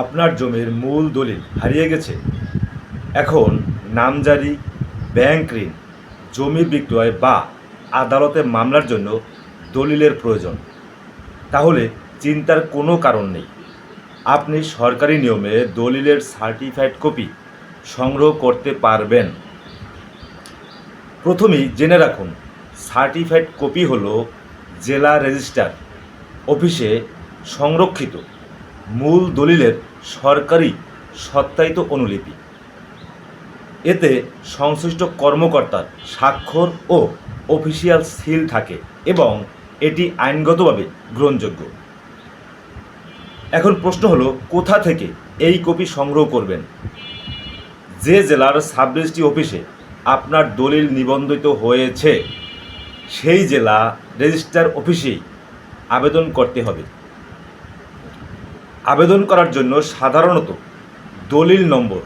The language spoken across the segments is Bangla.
আপনার জমির মূল দলিল হারিয়ে গেছে। এখন নামজারি, ব্যাংক ঋণ, জমি বিক্রয় বা আদালতে মামলার জন্য দলিলের প্রয়োজন। তাহলে চিন্তার কোনো কারণ নেই। আপনি সরকারি নিয়মে দলিলের সার্টিফাইড কপি সংগ্রহ করতে পারবেন। প্রথমেই জেনে রাখুন, সার্টিফাইড কপি হলো জেলা রেজিস্ট্রার অফিসে সংরক্ষিত মূল দলিলের সরকারি সত্যায়িত অনুলিপি। এতে সংশ্লিষ্ট কর্মকর্তার স্বাক্ষর ও অফিসিয়াল সিল থাকে এবং এটি আইনগতভাবে গ্রহণযোগ্য। এখন প্রশ্ন হলো, কোথা থেকে এই কপি সংগ্রহ করবেন? যে জেলার সাব রেজিস্ট্রি অফিসে আপনার দলিল নিবন্ধিত হয়েছে সেই জেলা রেজিস্ট্রার অফিসেই আবেদন করতে হবে। আবেদন করার জন্য সাধারণত দলিল নম্বর,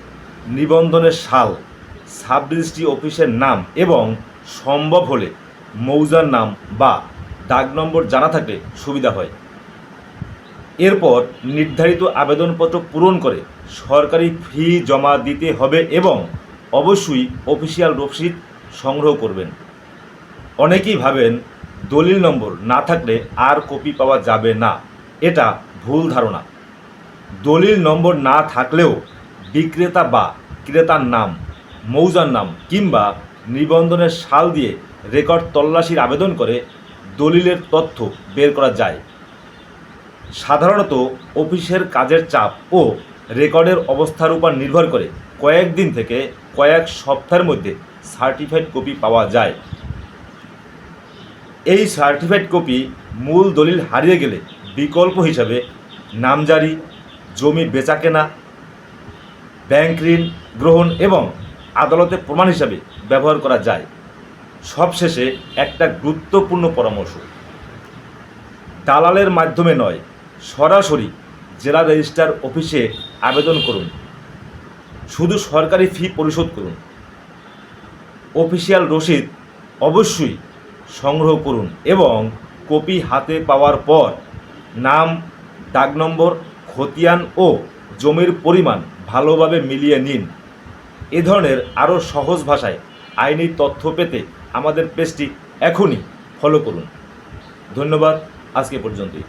নিবন্ধনের সাল, সাব রেজিস্ট্রি অফিসের নাম এবং সম্ভব হলে মৌজার নাম বা দাগ নম্বর জানা থাকলে সুবিধা হয়। এরপর নির্ধারিত আবেদনপত্র পূরণ করে সরকারি ফি জমা দিতে হবে এবং অবশ্যই অফিসিয়াল রসিদ সংগ্রহ করবেন। অনেকেই ভাবেন দলিল নম্বর না থাকলে আর কপি পাওয়া যাবে না। এটা ভুল ধারণা। দলিল নম্বর না থাকলেও বিক্রেতা বা ক্রেতার নাম, মৌজার নাম কিংবা নিবন্ধনের সাল দিয়ে রেকর্ড তল্লাশির আবেদন করে দলিলের তথ্য বের করা যায়। সাধারণত অফিসের কাজের চাপ ও রেকর্ডের অবস্থার উপর নির্ভর করে কয়েকদিন থেকে কয়েক সপ্তাহের মধ্যে সার্টিফাইড কপি পাওয়া যায়। এই সার্টিফাইড কপি মূল দলিল হারিয়ে গেলে বিকল্প হিসাবে নামজারি, জমি বেচাকেনা, ব্যাংক ঋণ গ্রহণ এবং আদালতে প্রমাণ হিসাবে ব্যবহার করা যায়। সবশেষে একটা গুরুত্বপূর্ণ পরামর্শ, দালালের মাধ্যমে নয়, সরাসরি জেলা রেজিস্ট্রার অফিসে আবেদন করুন। শুধু সরকারি ফি পরিশোধ করুন। অফিসিয়াল রসিদ অবশ্যই সংগ্রহ করুন এবং কপি হাতে পাওয়ার পর নাম, দাগ নম্বর, খতিয়ান ও জমির পরিমাণ ভালোভাবে মিলিয়ে নিন। এ ধরনের আরও সহজ ভাষায় আইনি তথ্য পেতে আমাদের পেজটি এখনই ফলো করুন। ধন্যবাদ, আজকে পর্যন্তই।